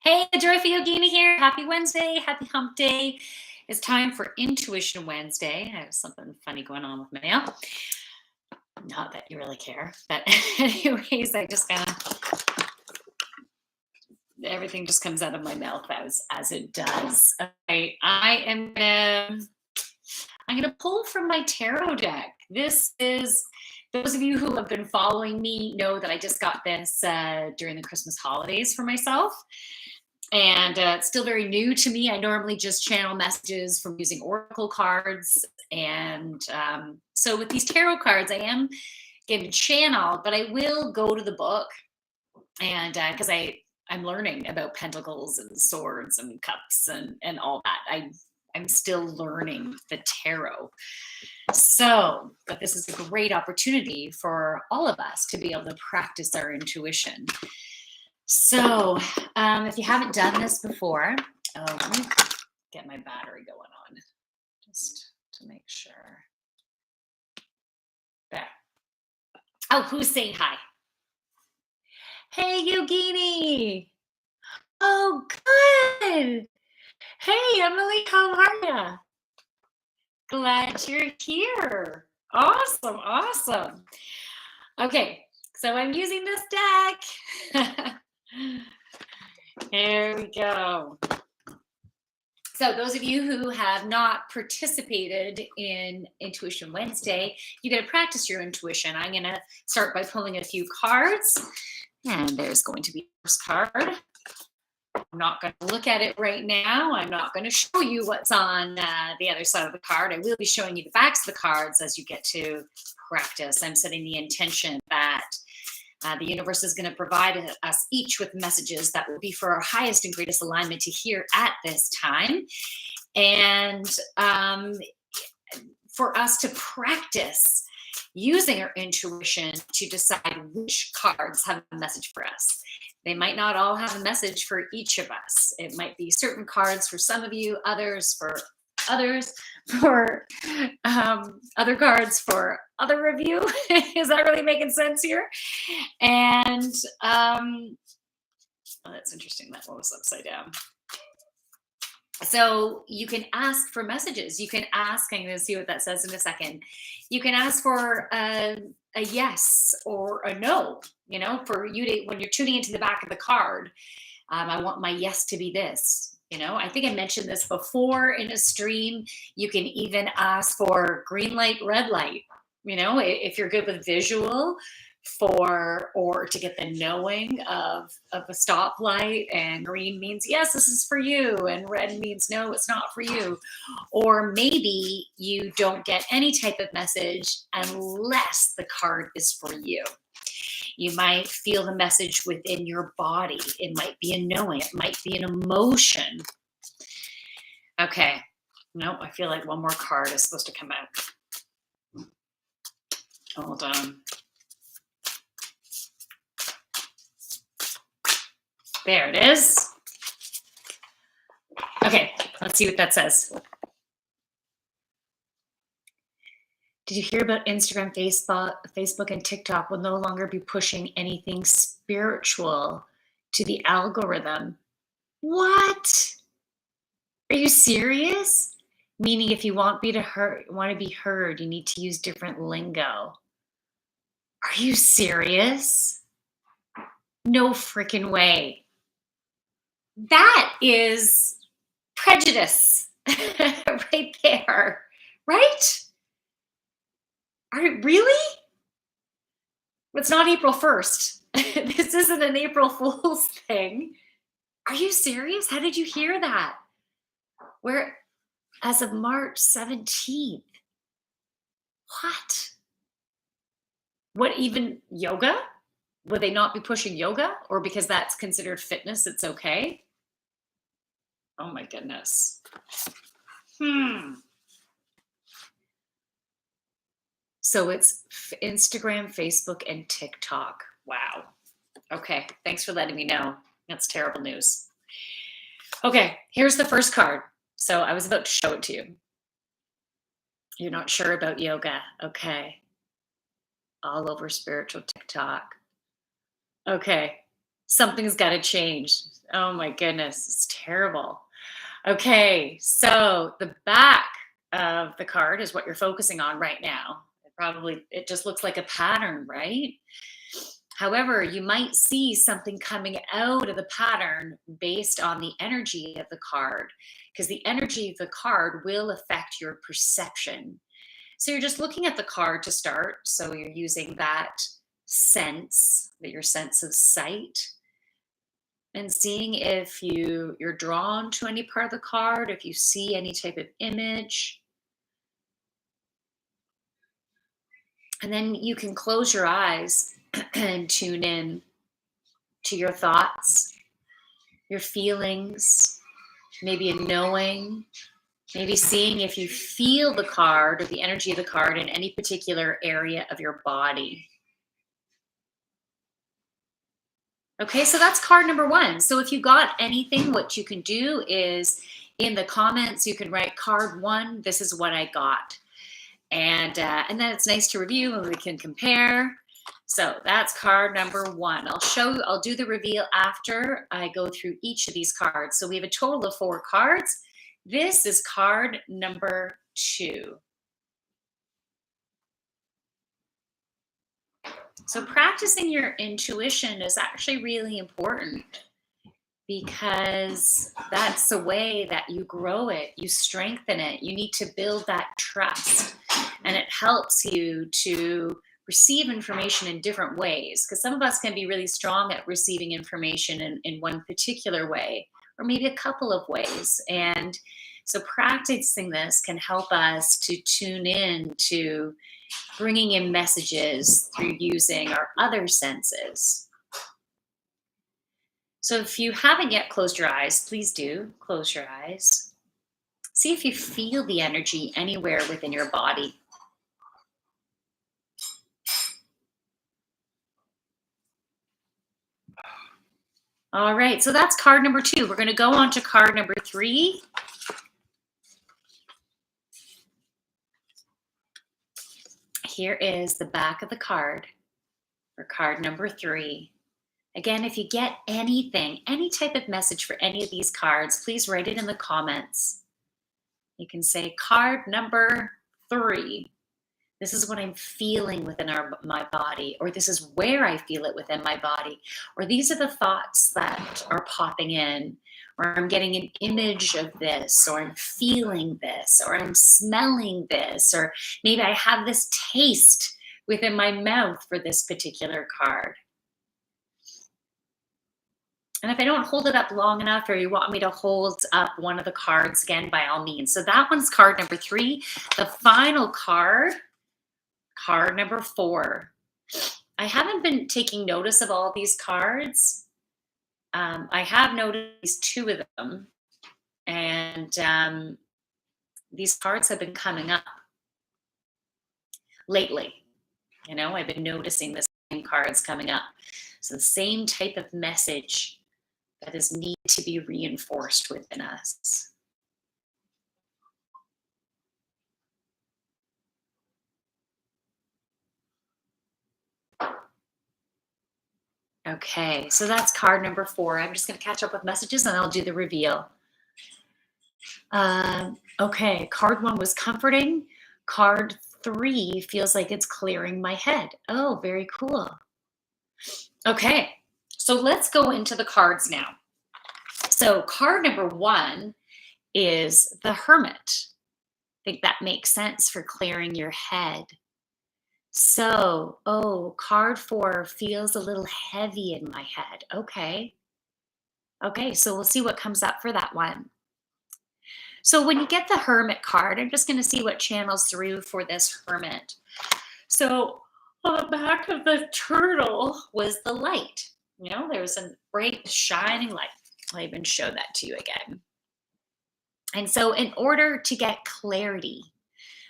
Hey, Joyful Yogini here. Happy Wednesday. Happy hump day. It's time for Intuition Wednesday. I have something funny going on with my nail. Not that you really care. But anyways, I just kind of, everything just comes out of my mouth as it does. Okay, I'm gonna pull from my tarot deck. This is, those of you who have been following me know that I just got this during the Christmas holidays for myself. And it's still very new to me. I normally just channel messages from using oracle cards. And so with these tarot cards, I am getting channeled, but I will go to the book. And because I'm learning about pentacles and swords and cups and all that. I'm still learning the tarot. So, but this is a great opportunity for all of us to be able to practice our intuition. So, if you haven't done this before, let me get my battery going on just to make sure. There. Oh, who's saying hi? Hey, Yogini. Oh, good. Hey, Emily, how are you? Glad you're here. Awesome, awesome. Okay, so I'm using this deck. Here we go. So those of you who have not participated in Intuition Wednesday, you got to practice your intuition. I'm going to start by pulling a few cards. And there's going to be the first card. I'm not going to look at it right now. I'm not going to show you what's on the other side of the card. I will be showing you the backs of the cards as you get to practice. I'm setting the intention that the universe is going to provide us each with messages that will be for our highest and greatest alignment to hear at this time. And for us to practice using our intuition to decide which cards have a message for us. They might not all have a message for each of us. It might be certain cards for some of you, others for others, for other cards for other of you. Is that really making sense here? And oh, that's interesting. That one was upside down. So you can ask for messages. You can ask, I'm going to see what that says in a second. You can ask for a yes or a no, you know, for you to, when you're tuning into the back of the card, I want my yes to be this. You know, I think I mentioned this before in a stream. You can even ask for green light, red light. You know, if you're good with visual, for or to get the knowing of a stoplight, and green means yes, this is for you, and red means no, it's not for you. Or maybe you don't get any type of message unless the card is for you. You might feel the message within your body. It might be a knowing, it might be an emotion. Okay, no, I feel like one more card is supposed to come out. Hold on. There it is. Okay, let's see what that says. Did you hear about Instagram, Facebook, and TikTok will no longer be pushing anything spiritual to the algorithm? What? Are you serious? Meaning if you want to be heard, you need to use different lingo. Are you serious? No freaking way. That is prejudice right there, right? Really? It's not April 1st. This isn't an April Fool's thing. Are you serious? How did you hear that? We're as of March 17th. What? What, even yoga? Would they not be pushing yoga? Or because that's considered fitness, it's okay? Oh my goodness. So it's Instagram, Facebook, and TikTok. Wow. Okay, thanks for letting me know. That's terrible news. Okay, here's the first card. So I was about to show it to you. You're not sure about yoga. Okay. All over spiritual TikTok. Okay. Something's got to change. Oh my goodness, it's terrible. Okay, so the back of the card is what you're focusing on right now. It just looks like a pattern, right? However, you might see something coming out of the pattern based on the energy of the card, because the energy of the card will affect your perception. So you're just looking at the card to start. So you're using that your sense of sight, and seeing if you're drawn to any part of the card, if you see any type of image. And then you can close your eyes and tune in to your thoughts, your feelings, maybe a knowing, maybe seeing if you feel the card or the energy of the card in any particular area of your body. Okay, so that's card number one. So if you got anything, what you can do is in the comments, you can write card one, this is what I got. And then it's nice to review and we can compare. So that's card number one. I'll do the reveal after I go through each of these cards. So we have a total of 4 cards. This is card number 2. So practicing your intuition is actually really important, because that's the way that you grow it, you strengthen it. You need to build that trust, and it helps you to receive information in different ways, because some of us can be really strong at receiving information in one particular way, or maybe a couple of ways. And so practicing this can help us to tune in to bringing in messages through using our other senses. So if you haven't yet closed your eyes, please do close your eyes. See if you feel the energy anywhere within your body. All right, so that's card number 2. We're going to go on to card number 3. Here is the back of the card for card number 3. Again, if you get anything, any type of message for any of these cards, please write it in the comments. You can say card number 3. This is what I'm feeling within my body, or this is where I feel it within my body, or these are the thoughts that are popping in, or I'm getting an image of this, or I'm feeling this, or I'm smelling this, or maybe I have this taste within my mouth for this particular card. And if I don't hold it up long enough, or you want me to hold up one of the cards again, by all means. So that one's card number 3. The final card, card number 4. I haven't been taking notice of all these cards. I have noticed 2 of them, and these cards have been coming up lately. I've been noticing the same cards coming up. So the same type of message that is needed to be reinforced within us. Okay, so that's card number 4. I'm just going to catch up with messages and I'll do the reveal. Okay, card 1 was comforting. Card 3 feels like it's clearing my head. Oh, very cool. Okay, so let's go into the cards now. So card number 1 is the Hermit. I think that makes sense for clearing your head. So, card 4 feels a little heavy in my head. Okay. Okay, so we'll see what comes up for that one. So when you get the Hermit card, I'm just going to see what channels through for this Hermit. So on the back of the turtle was the light. There was a bright, shining light. I'll even show that to you again. And so in order to get clarity,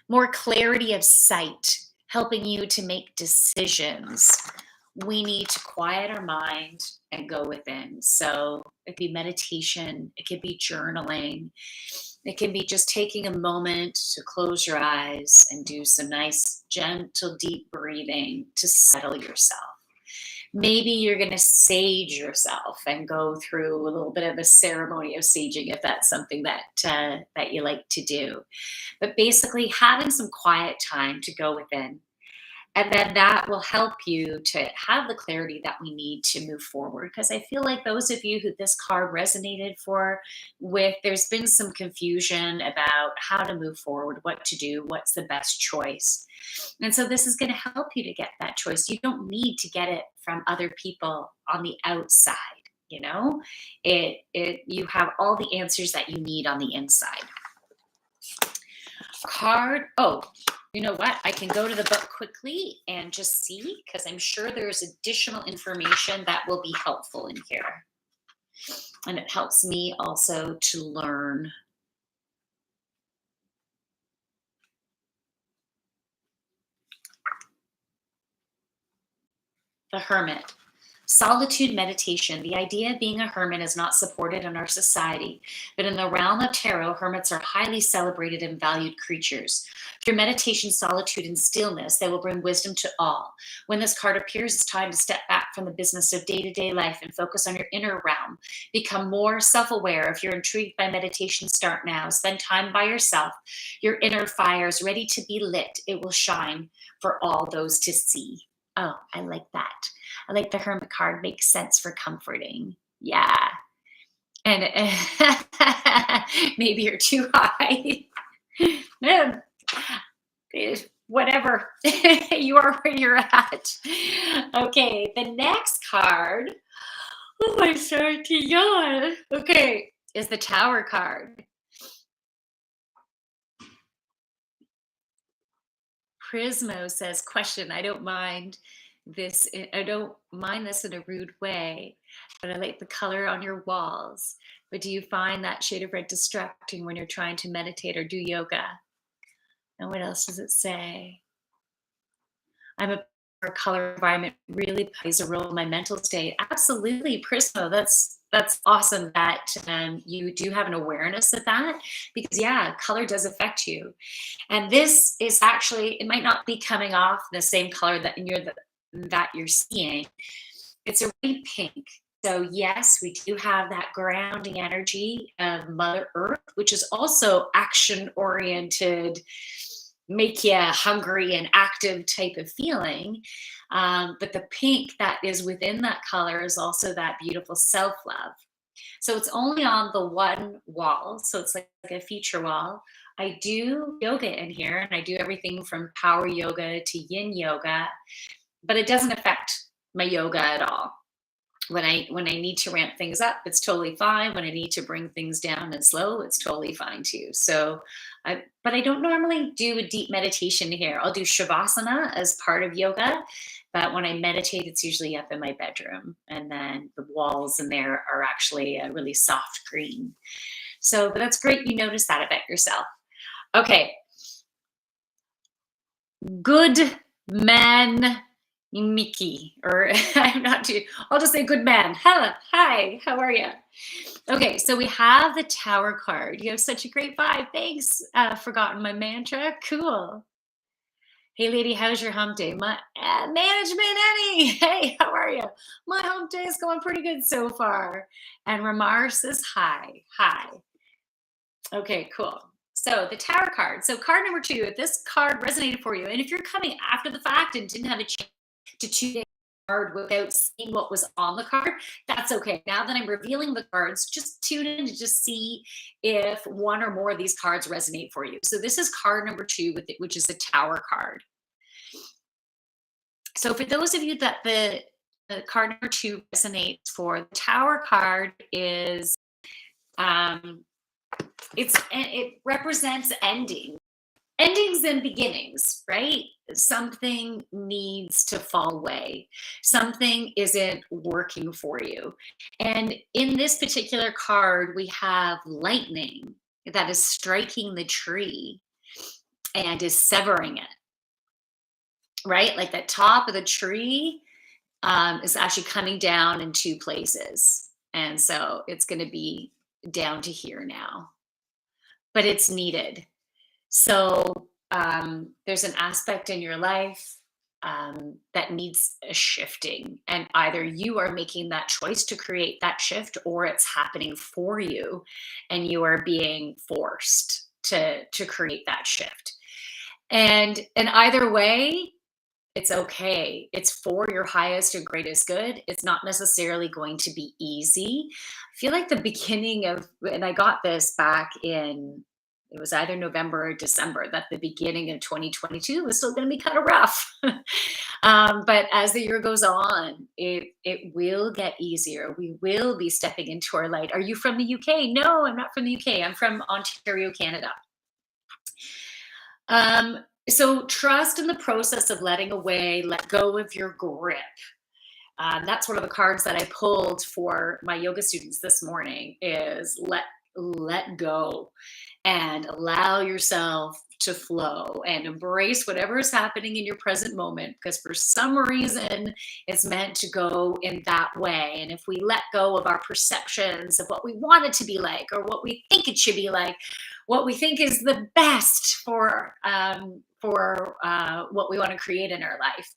more clarity of sight, helping you to make decisions, we need to quiet our mind and go within. So it could be meditation, it could be journaling, it can be just taking a moment to close your eyes and do some nice, gentle, deep breathing to settle yourself. Maybe you're going to sage yourself and go through a little bit of a ceremony of saging if that's something that you like to do. But basically, having some quiet time to go within, and then that will help you to have the clarity that we need to move forward. Because I feel like those of you who this card resonated for with, there's been some confusion about how to move forward, what to do, what's the best choice. And so this is going to help you to get that choice. You don't need to get it from other people on the outside. You know, it you have all the answers that you need on the inside. Card. Oh, you know what? I can go to the book quickly and just see, because I'm sure there's additional information that will be helpful in here. And it helps me also to learn. The Hermit. Solitude meditation. The idea of being a hermit is not supported in our society, but in the realm of tarot, hermits are highly celebrated and valued creatures. Through meditation, solitude, and stillness, they will bring wisdom to all. When this card appears, it's time to step back from the business of day-to-day life and focus on your inner realm. Become more self-aware. If you're intrigued by meditation, start now. Spend time by yourself. Your inner fire is ready to be lit. It will shine for all those to see. Oh, I like that. I like the Hermit card. Makes sense for comforting. Yeah. And maybe you're too high. Man, whatever. You are where you're at. Okay, the next card. Oh, I'm starting to yawn. Okay, is the Tower card. Prismo says, question, I don't mind this. I don't mind this in a rude way, but I like the color on your walls. But do you find that shade of red distracting when you're trying to meditate or do yoga? And what else does it say? I'm a color environment really plays a role in my mental state. Absolutely, Prismo. That's awesome that you do have an awareness of that, because yeah, color does affect you. And this is actually, it might not be coming off the same color that you're seeing. It's a really pink. So yes, we do have that grounding energy of Mother Earth, which is also action oriented, make you hungry and active type of feeling. But the pink that is within that color is also that beautiful self-love. So it's only on the one wall. So it's like a feature wall. I do yoga in here, and I do everything from power yoga to yin yoga, but it doesn't affect my yoga at all. When I need to ramp things up, it's totally fine. When I need to bring things down and slow, it's totally fine too. So, but I don't normally do a deep meditation here. I'll do shavasana as part of yoga, but when I meditate, it's usually up in my bedroom, and then the walls in there are actually a really soft green. So, but that's great. You notice that about yourself. Okay. Good man Mickey, or I'm not too, I'll just say good man. Hello, hi, how are you? Okay, so we have the Tower card. You have such a great vibe. Thanks. Forgotten my mantra. Cool. Hey, lady, how's your hump day? My management, Annie. Hey, how are you? My hump day is going pretty good so far. And Ramar says hi. Hi. Okay, cool. So the Tower card. So card number 2, if this card resonated for you, and if you're coming after the fact and didn't have a chance to choose a card without seeing what was on the card, that's okay. Now that I'm revealing the cards, just tune in to just see if one or more of these cards resonate for you. So this is card number 2, which is the Tower card. So for those of you that the card number 2 resonates for, the Tower card is it represents endings and beginnings, right? Something needs to fall away. Something isn't working for you. And in this particular card, we have lightning that is striking the tree and is severing it, right? Like the top of the tree is actually coming down in 2 places. And so it's going to be down to here now, but it's needed. So there's an aspect in your life that needs a shifting, and either you are making that choice to create that shift, or it's happening for you, and you are being forced to create that shift. And either way, it's okay. It's for your highest and greatest good. It's not necessarily going to be easy. I feel like the beginning of, and I got this back in, it was either November or December, that the beginning of 2022 was still going to be kind of rough. But as the year goes on, it will get easier. We will be stepping into our light. Are you from the UK? No, I'm not from the UK. I'm from Ontario, Canada. So trust in the process of letting away, let go of your grip. That's one of the cards that I pulled for my yoga students this morning is let go and allow yourself to flow and embrace whatever is happening in your present moment, because for some reason it's meant to go in that way. And if we let go of our perceptions of what we want it to be like, or what we think it should be like, what we think is the best for what we want to create in our life,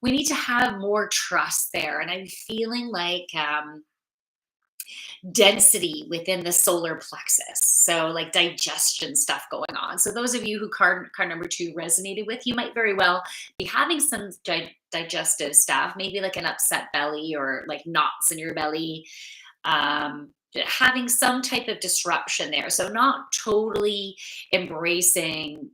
we need to have more trust there. And I'm feeling like density within the solar plexus. So, like digestion stuff going on. So, those of you who card number two resonated with, you might very well be having some digestive stuff, maybe like an upset belly or like knots in your belly. Having some type of disruption there. So, not totally embracing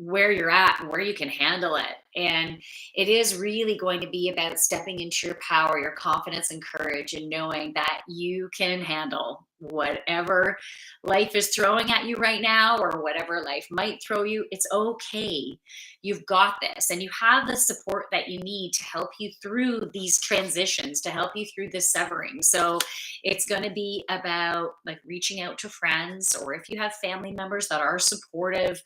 where you're at and where you can handle it. And it is really going to be about stepping into your power, your confidence and courage, and knowing that you can handle whatever life is throwing at you right now, or whatever life might throw you. It's okay. You've got this, and you have the support that you need to help you through these transitions, to help you through this severing. So it's going to be about like reaching out to friends, or if you have family members that are supportive,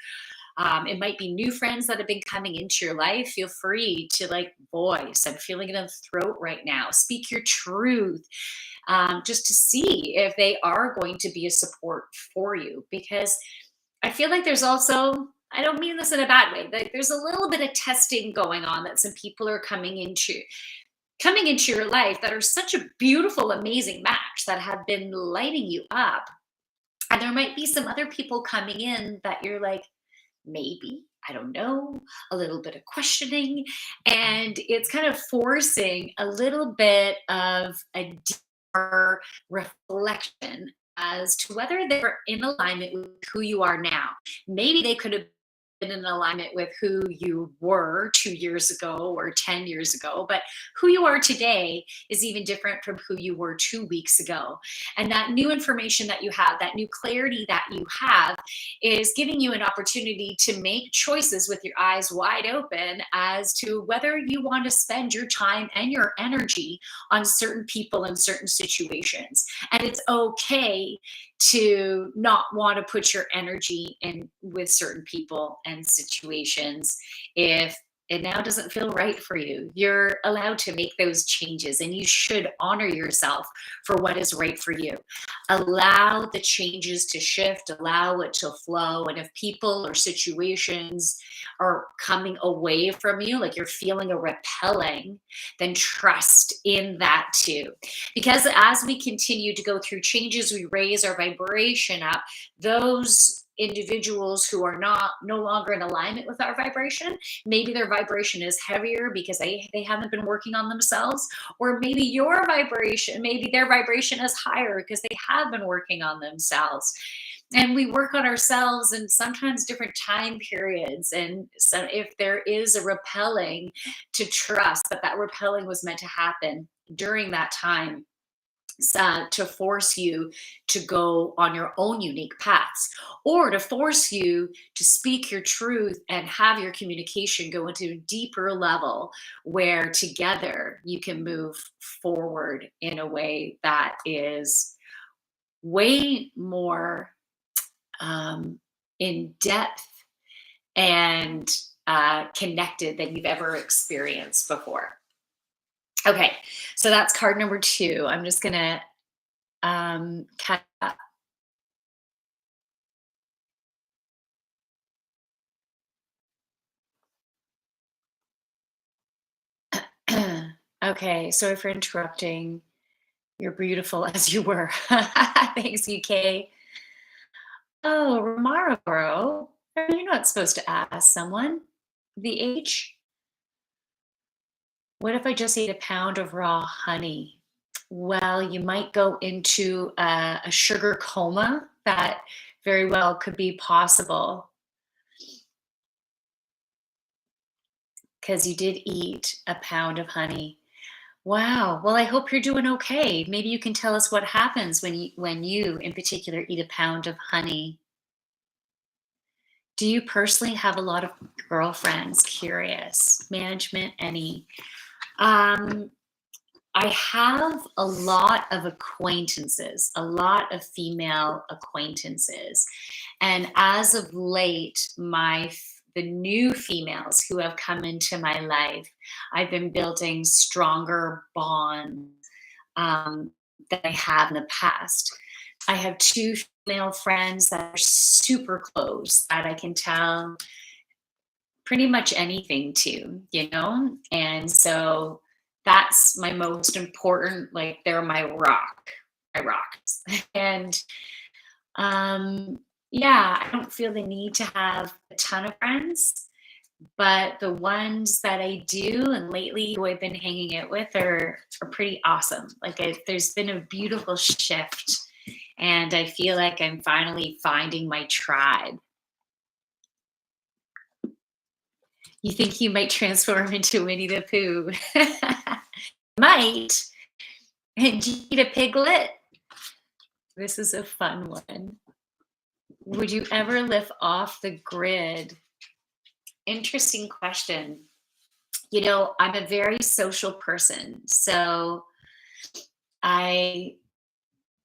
it might be new friends that have been coming into your life. Feel free to like voice, I'm feeling it in the throat right now. Speak your truth, just to see if they are going to be a support for you. Because I feel like there's also, I don't mean this in a bad way, like there's a little bit of testing going on that some people are coming into your life that are such a beautiful, amazing match that have been lighting you up. And there might be some other people coming in that you're like, maybe, I don't know, a little bit of questioning. And it's kind of forcing a little bit of a deeper reflection as to whether they're in alignment with who you are now. Maybe they could have been in alignment with who you were 2 years ago or 10 years ago, but who you are today is even different from who you were 2 weeks ago. And that new information that you have, that new clarity that you have, is giving you an opportunity to make choices with your eyes wide open as to whether you want to spend your time and your energy on certain people and certain situations. And it's okay to not want to put your energy in with certain people and situations if it now doesn't feel right for you. You're allowed to make those changes, and you should honor yourself for what is right for you. Allow the changes to shift, allow it to flow. And if people or situations are coming away from you, like you're feeling a repelling, then trust in that too. Because as we continue to go through changes, we raise our vibration up. Those individuals who are not no longer in alignment with our vibration, maybe their vibration is heavier because they haven't been working on themselves, or maybe your vibration, maybe their vibration is higher because they have been working on themselves. And we work on ourselves in sometimes different time periods. And so if there is a repelling, to trust that that repelling was meant to happen during that time, to force you to go on your own unique paths, or to force you to speak your truth and have your communication go into a deeper level where together you can move forward in a way that is way more in depth and connected than you've ever experienced before. Okay, so that's card number two. I'm just gonna cut up. Okay, sorry for interrupting. You're beautiful as you were. Thanks, UK. Oh, Marlboro. You're not supposed to ask someone the age. What if I just ate a pound of raw honey? Well, you might go into a sugar coma. That very well could be possible because you did eat a pound of honey. Wow. Well, I hope you're doing okay. Maybe you can tell us what happens when you in particular eat a pound of honey. Do you personally have a lot of girlfriends? Curious. Management, any? Um, I have a lot of acquaintances, a lot of female acquaintances. And as of late, the new females who have come into my life, I've been building stronger bonds than I have in the past. I have two female friends that are super close that I can tell pretty much anything to, And so that's my most important, like they're my rocks. And yeah, I don't feel the need to have a ton of friends, but the ones that I do and lately who I've been hanging out with are pretty awesome. Like there's been a beautiful shift and I feel like I'm finally finding my tribe. You think you might transform into Winnie the Pooh? Might. And you eat a piglet? This is a fun one. Would you ever live off the grid? Interesting question. I'm a very social person, so I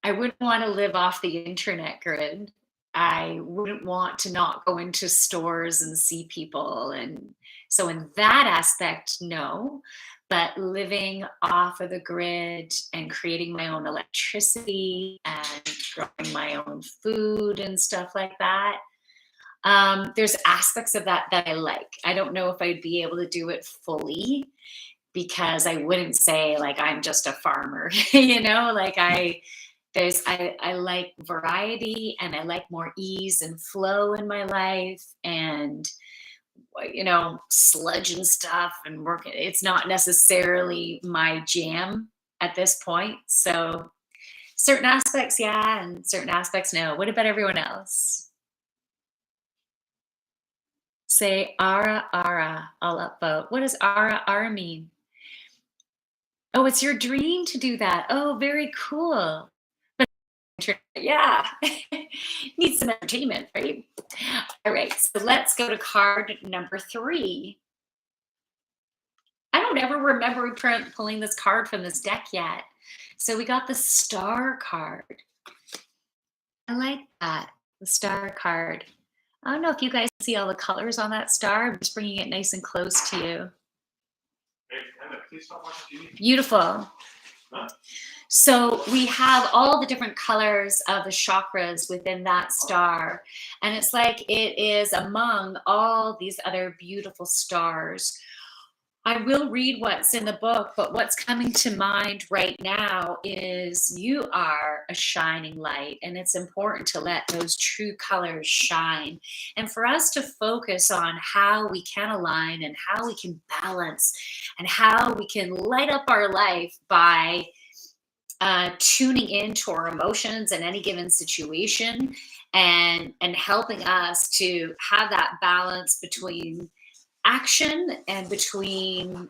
I wouldn't want to live off the internet grid. I wouldn't want to not go into stores and see people. And so, in that aspect, no. But living off of the grid and creating my own electricity and growing my own food and stuff like that, there's aspects of that that I like. I don't know if I'd be able to do it fully because I wouldn't say like I'm just a farmer, like I like variety and I like more ease and flow in my life and sludge and stuff and work. It's not necessarily my jam at this point. So certain aspects, yeah, and certain aspects, no. What about everyone else? Say ara ara. I'll upvote. What does ara ara mean? Oh, it's your dream to do that. Oh, very cool. Yeah. Needs some entertainment, right? All right. So let's go to card number 3. I don't ever remember pulling this card from this deck yet. So we got the star card. I like that. The star card. I don't know if you guys see all the colors on that star. I'm just bringing it nice and close to you. Hey, Anna, please stop watching TV. Beautiful. Huh? So we have all the different colors of the chakras within that star. And it's like it is among all these other beautiful stars. I will read what's in the book, but what's coming to mind right now is you are a shining light, and it's important to let those true colors shine. And for us to focus on how we can align and how we can balance and how we can light up our life by tuning into our emotions in any given situation and helping us to have that balance between action and between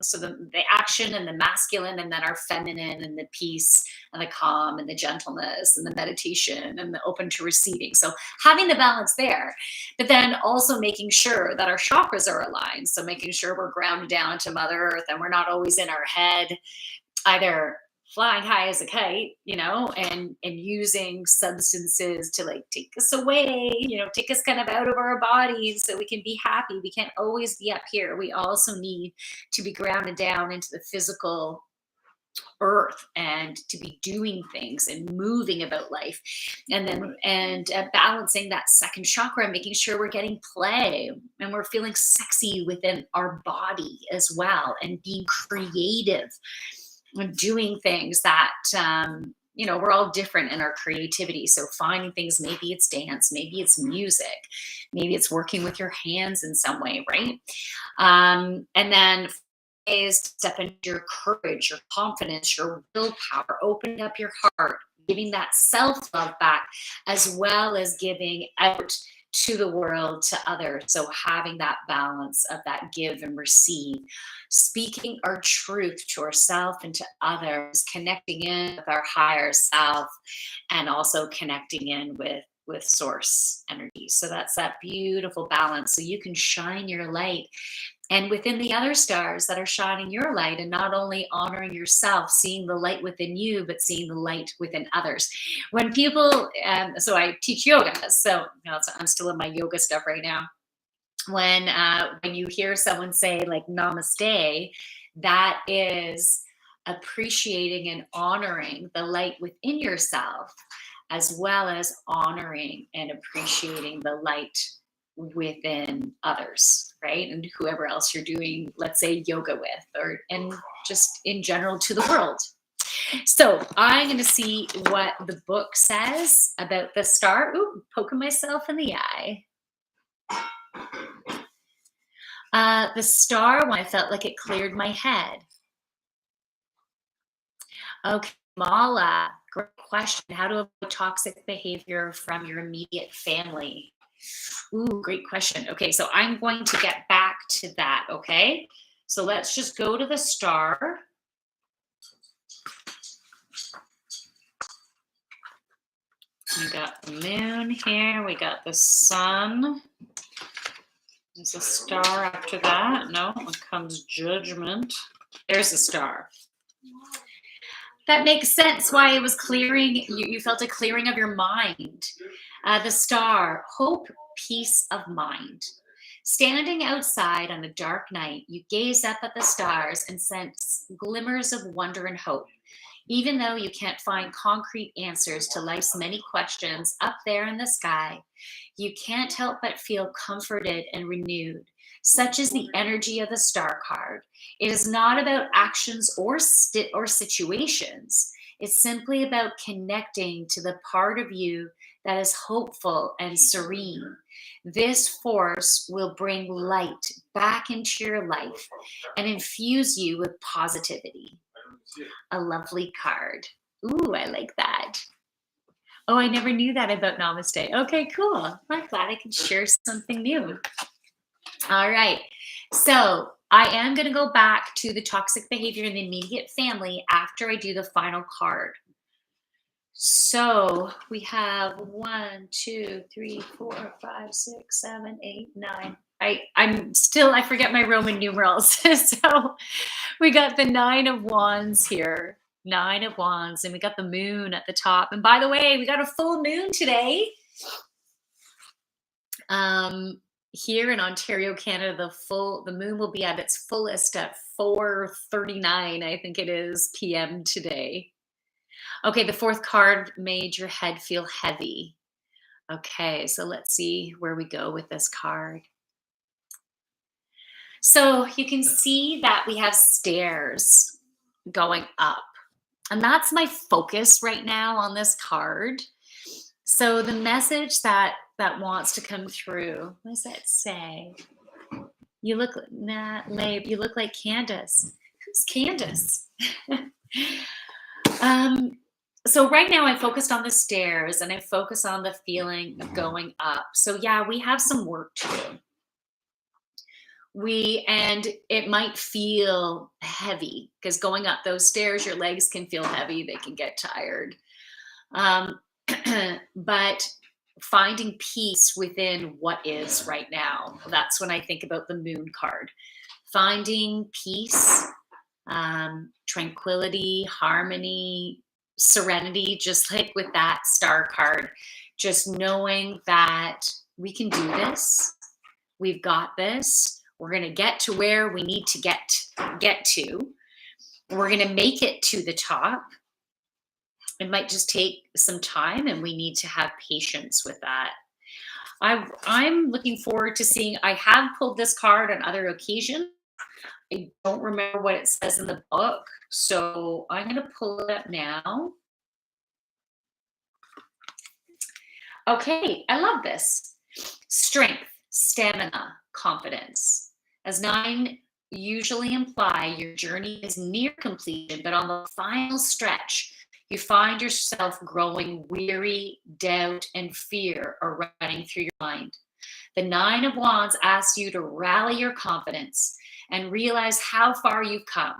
so the action and the masculine and then our feminine and the peace and the calm and the gentleness and the meditation and the open to receiving, so having the balance there, but then also making sure that our chakras are aligned, so making sure we're grounded down to mother earth and we're not always in our head either flying high as a kite, and using substances to like take us away, take us kind of out of our bodies so we can be happy. We can't always be up here. We also need to be grounded down into the physical earth and to be doing things and moving about life, and then balancing that second chakra, making sure we're getting play and we're feeling sexy within our body as well, and being creative and doing things that we're all different in our creativity. So finding things, maybe it's dance, maybe it's music, maybe it's working with your hands in some way, right? And then is step into your courage, your confidence, your willpower, opening up your heart, giving that self-love back, as well as giving out to the world, to others. So having that balance of that give and receive, speaking our truth to ourselves and to others, connecting in with our higher self, and also connecting in with source energy. So that's that beautiful balance. So you can shine your light, and within the other stars that are shining your light, and not only honoring yourself, seeing the light within you, but seeing the light within others. When people, so I teach yoga, so I'm still in my yoga stuff right now. When you hear someone say like namaste, that is appreciating and honoring the light within yourself, as well as honoring and appreciating the light within others, right? And whoever else you're doing, let's say, yoga with, and just in general to the world. So I'm going to see what the book says about the star. Ooh, poking myself in the eye. The star one, I felt like it cleared my head. Okay, Mala, great question. How to avoid toxic behavior from your immediate family? Ooh, great question. Okay, so I'm going to get back to that, okay? So let's just go to the star. We got the moon here. We got the sun. There's a star after that. No, it comes judgment. There's a star. That makes sense why it was clearing. You felt a clearing of your mind. The star, hope, peace of mind. Standing outside on a dark night, you gaze up at the stars and sense glimmers of wonder and hope. Even though you can't find concrete answers to life's many questions up there in the sky, you can't help but feel comforted and renewed. Such is the energy of the star card. It is not about actions or situations. It's simply about connecting to the part of you that is hopeful and serene. This force will bring light back into your life and infuse you with positivity. A lovely card. Ooh, I like that. Oh, I never knew that about Namaste. Okay, cool. I'm glad I can share something new. All right. So I am going to go back to the toxic behavior in the immediate family after I do the final card. So we have 1, 2, 3, 4, 5, 6, 7, 8, 9. I forget my Roman numerals. So we got the 9 of Wands here. 9 of Wands, and we got the moon at the top. And by the way, we got a full moon today. Here in Ontario, Canada, the moon will be at its fullest at 4:39, I think it is, p.m. today. Okay, the fourth card made your head feel heavy. Okay, so let's see where we go with this card. So you can see that we have stairs going up. And that's my focus right now on this card. So the message that wants to come through, what does that say? You look like Candace. Who's Candace? So right now I focused on the stairs and I focus on the feeling of going up. So yeah, we have some work to do. And it might feel heavy because going up those stairs, your legs can feel heavy. They can get tired. But finding peace within what is right now. That's when I think about the moon card. Finding peace, tranquility, harmony, serenity, just like with that star card. Just knowing that we can do this. We've got this. We're going to get to where we need to get to. We're going to make it to the top. It might just take some time, and we need to have patience with that. I'm looking forward to seeing. I have pulled this card on other occasions. I don't remember what it says in the book, so I'm going to pull it up now. Okay, I love this. Strength, stamina, confidence. As 9 usually imply, your journey is near completion, but on the final stretch, you find yourself growing weary, doubt, and fear are running through your mind. The 9 of Wands asks you to rally your confidence and realize how far you've come.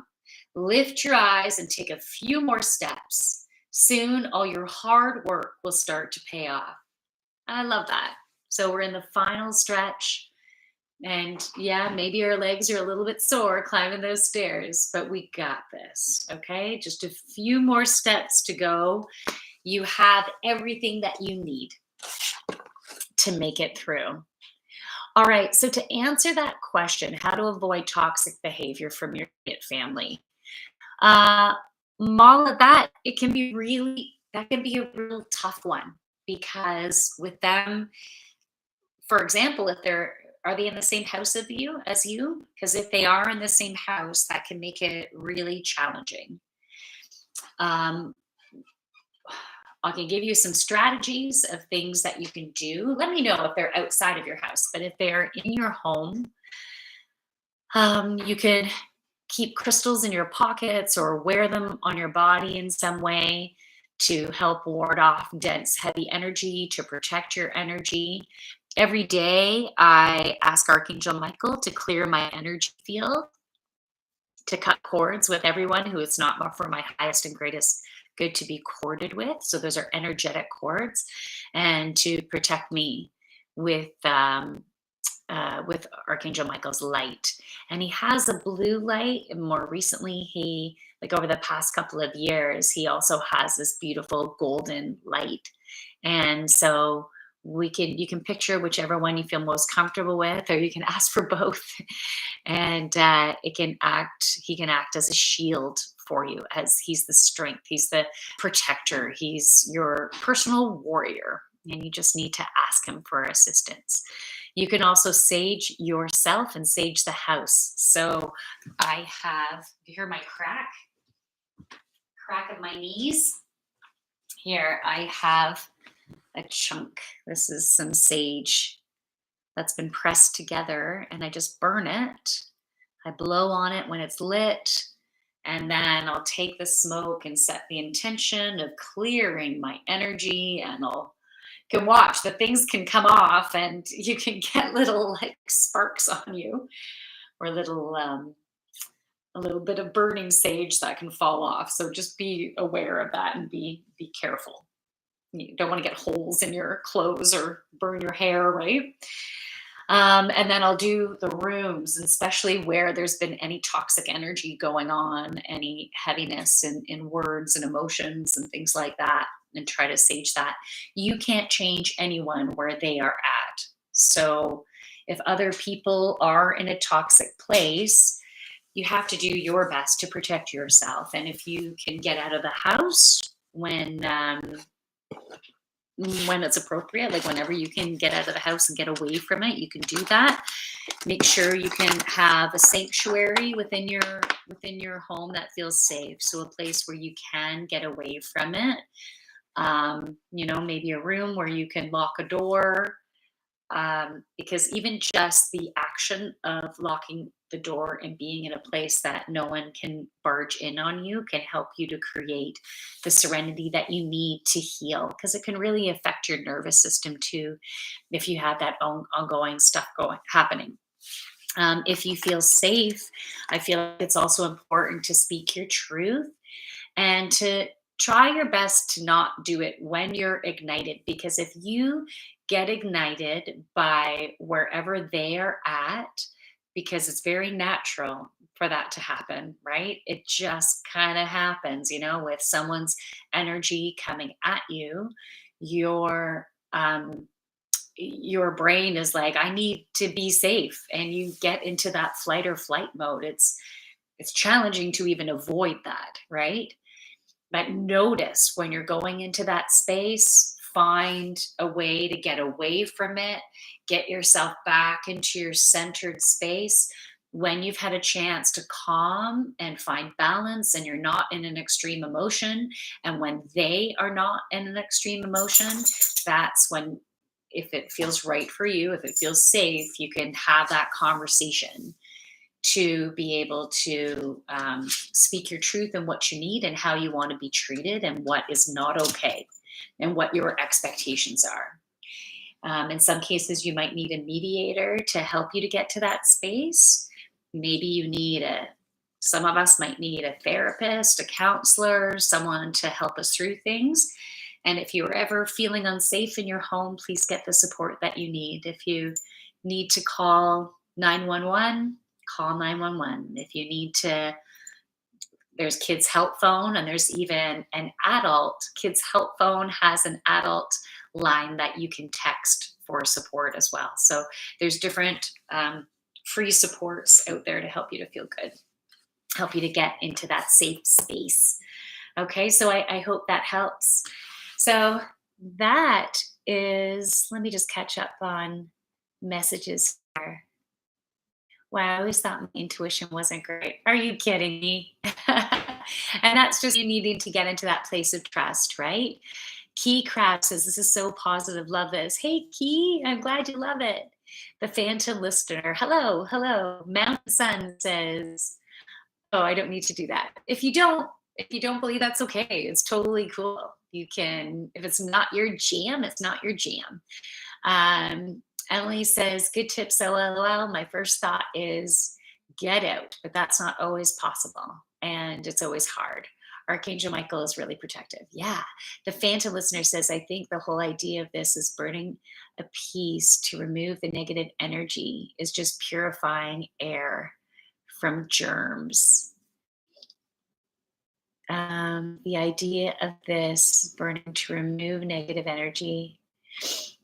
Lift your eyes and take a few more steps. Soon, all your hard work will start to pay off. I love that. So we're in the final stretch. And yeah, maybe our legs are a little bit sore climbing those stairs, but we got this. Okay. Just a few more steps to go. You have everything that you need to make it through. All right. So to answer that question, how to avoid toxic behavior from your immediate family, Mala, that can be a real tough one, because with them, for example, are they in the same house as you? Because if they are in the same house, that can make it really challenging. Um, I can give you some strategies of things that you can do. Let me know if they're outside of your house, but if they're in your home, you can keep crystals in your pockets or wear them on your body in some way to help ward off dense, heavy energy, to protect your energy. Every day, I ask Archangel Michael to clear my energy field, to cut cords with everyone who is not for my highest and greatest good to be corded with. So those are energetic cords, and to protect me with Archangel Michael's light. And he has a blue light. And more recently, like over the past couple of years, he also has this beautiful golden light. And so you can picture whichever one you feel most comfortable with, or you can ask for both. And he can act as a shield for you, as he's the strength, he's the protector, he's your personal warrior, and you just need to ask him for assistance. You can also sage yourself and sage the house. So you hear my crack of my knees? Here, I have a chunk. This is some sage that's been pressed together, and I just burn it. I blow on it when it's lit, and then I'll take the smoke and set the intention of clearing my energy, and can watch the things can come off, and you can get little like sparks on you, or a little bit of burning sage that can fall off. So just be aware of that and be careful. You don't want to get holes in your clothes or burn your hair, right? And then I'll do the rooms, and especially where there's been any toxic energy going on, any heaviness in words and emotions and things like that, and try to sage that. You can't change anyone where they are at. So if other people are in a toxic place, you have to do your best to protect yourself. And if you can get out of the house when it's appropriate, like whenever you can get out of the house and get away from it, you can do that. Make sure you can have a sanctuary within your home that feels safe. So a place where you can get away from it. Maybe a room where you can lock a door. Because even just the action of locking the door and being in a place that no one can barge in on you can help you to create the serenity that you need to heal, because it can really affect your nervous system too if you have that ongoing stuff happening. If you feel safe, I feel like it's also important to speak your truth and to try your best to not do it when you're ignited, because if you get ignited by wherever they are at, because it's very natural for that to happen, right? It just kind of happens, with someone's energy coming at you, your brain is like, I need to be safe. And you get into that flight or flight mode. It's challenging to even avoid that, right? But notice when you're going into that space, find a way to get away from it, get yourself back into your centered space. When you've had a chance to calm and find balance, and you're not in an extreme emotion, and when they are not in an extreme emotion, that's when, if it feels right for you, if it feels safe, you can have that conversation to be able to speak your truth and what you need and how you want to be treated and what is not okay and what your expectations are. In some cases, you might need a mediator to help you to get to that space. Maybe you need some of us might need a therapist, a counselor, someone to help us through things. And if you're ever feeling unsafe in your home, please get the support that you need. If you need to call 911, call 911. If you need to, there's kids help phone, and there's even an adult kids help phone has an adult line that you can text for support as well. So there's different free supports out there to help you to feel good, help you to get into that safe space. Okay, so I hope that helps. So that is, let me just catch up on messages here. Wow, I always thought my intuition wasn't great. Are you kidding me? And that's just you needing to get into that place of trust, right? Key Crab says, this is so positive. Love this. Hey, Key, I'm glad you love it. The Phantom Listener. Hello, hello. Mountain Sun says, oh, I don't need to do that. If you don't believe, that's okay. It's totally cool. You can, if it's not your jam, it's not your jam. Emily says, good tips, LOL. My first thought is get out, but that's not always possible. And it's always hard. Archangel Michael is really protective. Yeah. The Phantom Listener says, I think the whole idea of this is burning a piece to remove the negative energy is just purifying air from germs. The idea of this burning to remove negative energy.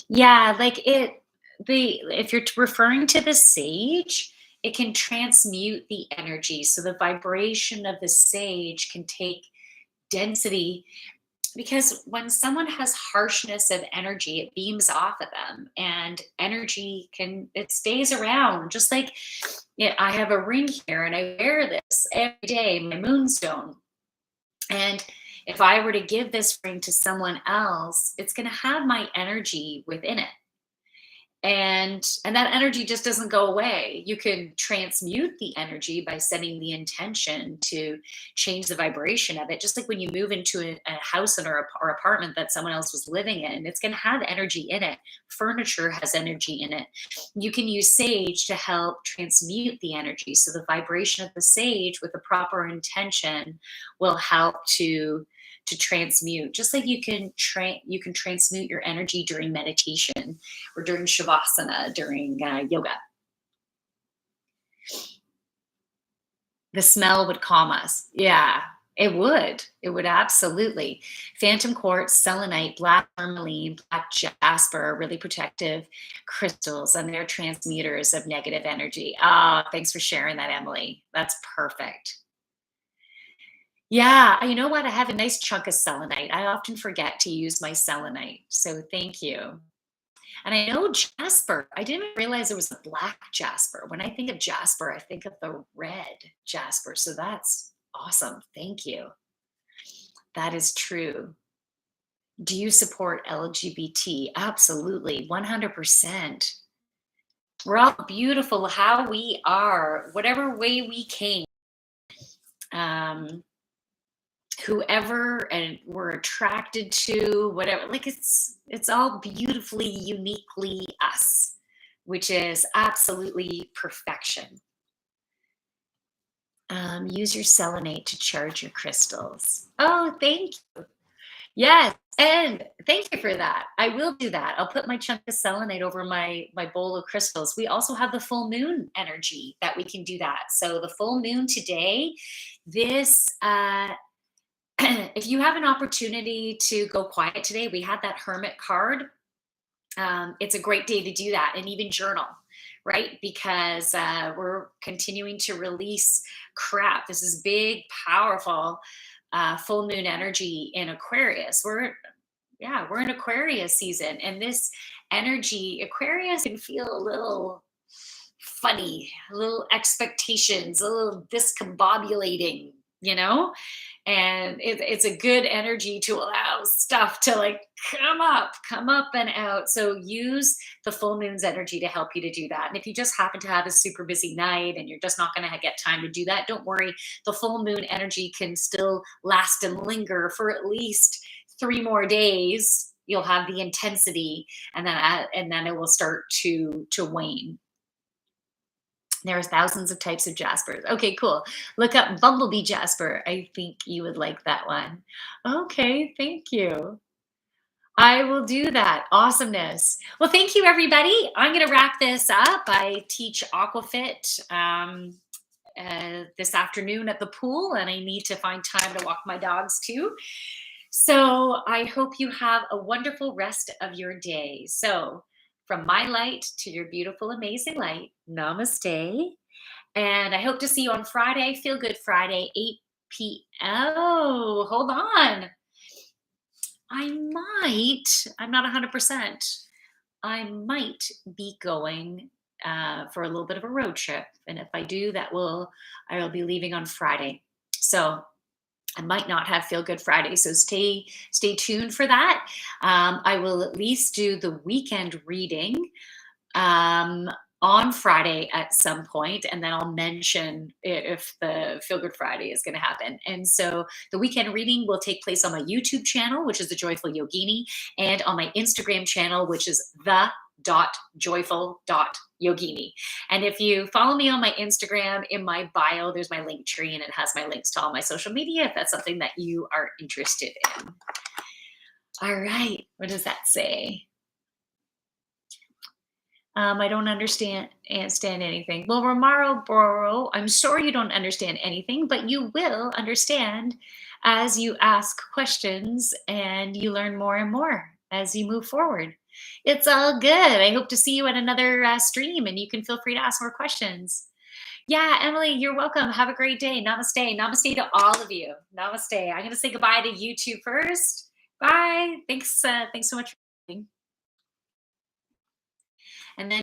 Yeah, like if you're referring to the sage, it can transmute the energy. So the vibration of the sage can take density, because when someone has harshness of energy, it beams off of them, and energy it stays around. Just like, yeah, I have a ring here and I wear this every day, my moonstone. And if I were to give this ring to someone else, it's going to have my energy within it. And that energy just doesn't go away. You can transmute the energy by setting the intention to change the vibration of it. Just like when you move into a house or apartment that someone else was living in, it's going to have energy in it. Furniture has energy in it. You can use sage to help transmute the energy. So the vibration of the sage with the proper intention will help to transmute, just like you can transmute your energy during meditation or during shavasana, during yoga. The smell would calm us. Yeah, it would absolutely. Phantom quartz, selenite, black tourmaline, black jasper are really protective crystals, and they're transmuters of negative energy. Thanks for sharing that, Emily. That's perfect. Yeah, you know what? I have a nice chunk of selenite. I often forget to use my selenite, so thank you. And I know jasper. I didn't realize there was a black jasper. When I think of jasper, I think of the red jasper. So that's awesome. Thank you. That is true. Do you support LGBT? Absolutely, 100%. We're all beautiful how we are, whatever way we came. Whoever and we're attracted to, whatever, like it's all beautifully uniquely us, which is absolutely perfection. Use your selenite to charge your crystals. Oh, thank you. Yes, and thank you for that. I will do that. I'll put my chunk of selenite over my bowl of crystals. We also have the full moon energy that we can do that. So the full moon today, this if you have an opportunity to go quiet today, we had that hermit card. It's a great day to do that and even journal, right? Because we're continuing to release crap. This is big, powerful full moon energy in Aquarius. We're in Aquarius season, and this energy, Aquarius can feel a little funny, a little expectations, a little discombobulating, you know? And it's a good energy to allow stuff to like come up and out. So use the full moon's energy to help you to do that. And if you just happen to have a super busy night and you're just not going to get time to do that, don't worry. The full moon energy can still last and linger for at least 3 more days. You'll have the intensity, and then it will start to wane. There are thousands of types of jaspers. Okay, cool. Look up bumblebee jasper. I think you would like that one. Okay, thank you. I will do that. Awesomeness. Well, thank you, everybody. I'm going to wrap this up. I teach Aquafit this afternoon at the pool, and I need to find time to walk my dogs too. So I hope you have a wonderful rest of your day. So, from my light to your beautiful, amazing light, namaste. And I hope to see you on Friday, Feel Good Friday, 8 p.m. Oh, hold on. I'm not 100%. I might be going for a little bit of a road trip. And if I do, I will be leaving on Friday. So I might not have Feel Good Friday. So stay tuned for that. I will at least do the weekend reading on Friday at some point, and then I'll mention if the Feel Good Friday is going to happen. And so the weekend reading will take place on my YouTube channel, which is the Joyful Yogini, and on my Instagram channel, which is the.joyful.yogini. And if you follow me on my Instagram, in my bio, there's my link tree, and it has my links to all my social media if that's something that you are interested in. All right, what does that say? I don't understand anything. Well, Romaro Boro, I'm sure you don't understand anything, but you will understand as you ask questions and you learn more and more as you move forward. It's all good. I hope to see you at another stream, and you can feel free to ask more questions. Yeah, Emily, you're welcome. Have a great day. Namaste. Namaste to all of you. Namaste. I'm going to say goodbye to YouTube first. Bye. Thanks so much.